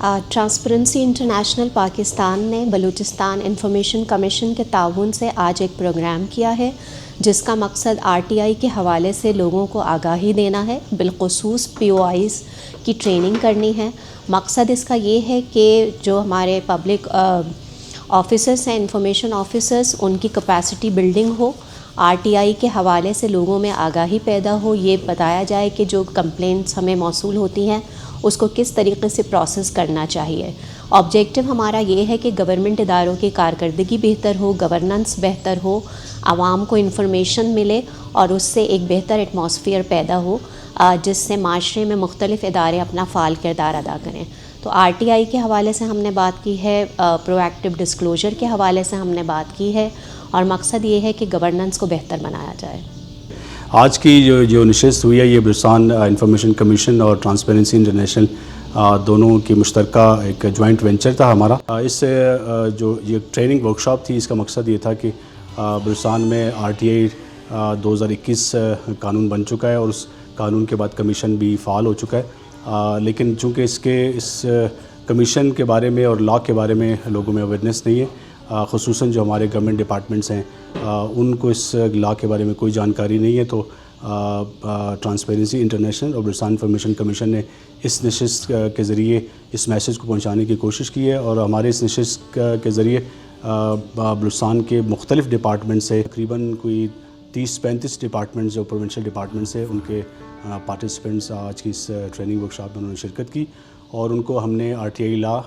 Transparency international Pakistan ने Balochistan information commission के ताउन से आज एक प्रोग्राम किया है जिसका मकसद RTI के हवाले से लोगों को आगाही देना है, बिलखुसूस POIs की ट्रेनिंग करनी है। मकसद इसका ये है कि जो हमारे पब्लिक ऑफिसर्स हैं, इंफॉर्मेशन ऑफिसर्स, उनकी कैपेसिटी बिल्डिंग हो, RTI के हवाले से लोगों में आगाही पैदा हो, ये बताया जाए कि जो कंप्लेंट्स हमें मौसूल होती हैं उसको किस तरीके से प्रोसेस करना चाहिए। ऑब्जेक्टिव हमारा ये है कि गवर्नमेंट इदारों की कारकर्दगी बेहतर हो, गवर्नेंस बेहतर हो, आवाम को इन्फॉर्मेशन मिले और उससे एक बेहतर एटमॉस्फेयर पैदा हो जिससे माशरे में मुख्तलिफ इदारे अपना फ़ाल किरदार अदा करें। तो RTI के हवाले से हमने बात की है, प्रोएक्टिव डिस्क्लोजर के हवाले से हमने बात की है और मकसद ये है कि गवर्नेंस को बेहतर बनाया जाए। आज की जो नशिस्त हुई है ये बलूचिस्तान इंफॉर्मेशन कमीशन और ट्रांसपेरेंसी इंटरनेशनल दोनों की मुश्तरका एक जॉइंट वेंचर था हमारा। इस जो ये ट्रेनिंग वर्कशॉप थी, इसका मकसद ये था कि बलूचिस्तान में RTI 2021 कानून बन चुका है और उस कानून के बाद कमीशन भी फ़ाल हो चुका है, लेकिन चूँकि इस कमीशन के बारे में और लॉ के बारे में लोगों में अवेयरनेस नहीं है, ख़ुसूसन जो हमारे गवर्नमेंट डिपार्टमेंट्स हैं उनको इस लॉ के बारे में कोई जानकारी नहीं है। तो ट्रांसपेरेंसी इंटरनेशनल और बलूचिस्तान इंफॉर्मेशन कमीशन ने इस नशिस्त के ज़रिए इस मैसेज को पहुंचाने की कोशिश की है और हमारे इस नशिस्त के ज़रिए बलूचिस्तान के मुख्तलिफ डिपार्टमेंट से तकरीबन कोई 30-35 डिपार्टमेंट्स जो प्रोविंशियल डिपार्टमेंट्स हैं उनके पार्टिसिपेंट्स आज की इस ट्रेनिंग वर्कशॉप में उन्होंने शिरकत की और उनको हमने RTI लॉ,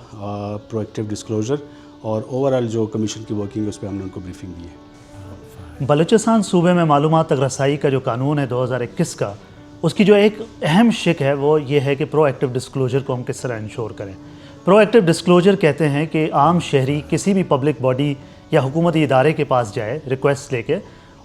प्रोएक्टिव डिस्क्लोजर और ओवरऑल जो कमीशन की वर्किंग है उस पर हमने उनको ब्रीफिंग दी है। बलूचिस्तान सूबे में मालूमात तक रसाई का जो कानून है 2021 का, उसकी जो एक अहम शिक है वो ये है कि प्रोएक्टिव डिस्क्लोजर को हम किस तरह इंश्योर करें। प्रोएक्टिव डिस्क्लोजर कहते हैं कि आम शहरी किसी भी पब्लिक बॉडी या हुकूमती इदारे के पास जाए रिक्वेस्ट लेके,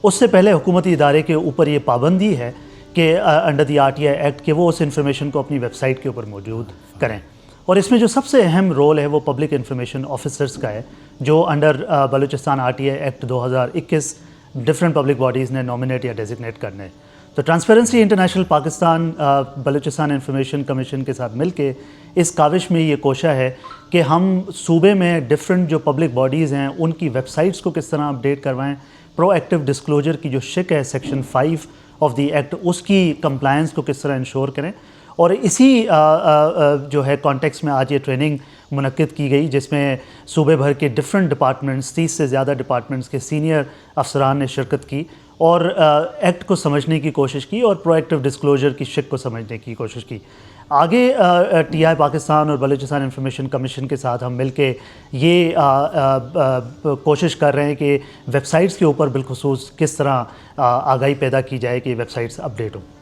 उससे पहले हुकूमती इदारे के ऊपर ये पाबंदी है कि अंडर द RTI एक्ट कि वो उस इंफॉर्मेशन को अपनी वेबसाइट के ऊपर मौजूद करें। और इसमें जो सबसे अहम रोल है वो पब्लिक इंफॉर्मेशन ऑफिसर्स का है, जो under Balochistan RTI act 2021 different public bodies ने नॉमिनेट या डेजिग्नेट करने हैं। तो transparency international Pakistan Balochistan information commission के साथ मिलके इस काविश में ये कोशिश है कि हम सूबे में डिफरेंट जो पब्लिक बॉडीज़ हैं उनकी वेबसाइट्स को किस तरह अपडेट करवाएं, प्रोएक्टिव डिस्क्लोजर की जो शिक है सेक्शन 5 ऑफ द एक्ट उसकी कंप्लायंस को किस तरह इंश्योर करें। और इसी जो है कॉन्टेक्स्ट में आज ये ट्रेनिंग मुनक्किद की गई जिसमें सूबे भर के डिफरेंट डिपार्टमेंट्स, 30 से ज़्यादा डिपार्टमेंट्स के सीनियर अफसरान ने शिरकत की और एक्ट को समझने की कोशिश की और प्रोएक्टिव डिस्क्लोजर की शिक को समझने की कोशिश की। आगे TI पाकिस्तान और बलूचिस्तान इंफॉर्मेशन कमीशन के साथ हम मिलके ये कोशिश कर रहे हैं कि वेबसाइट्स के ऊपर बिलखुसूस किस तरह आगाही पैदा की जाए कि वेबसाइट्स अपडेट हों।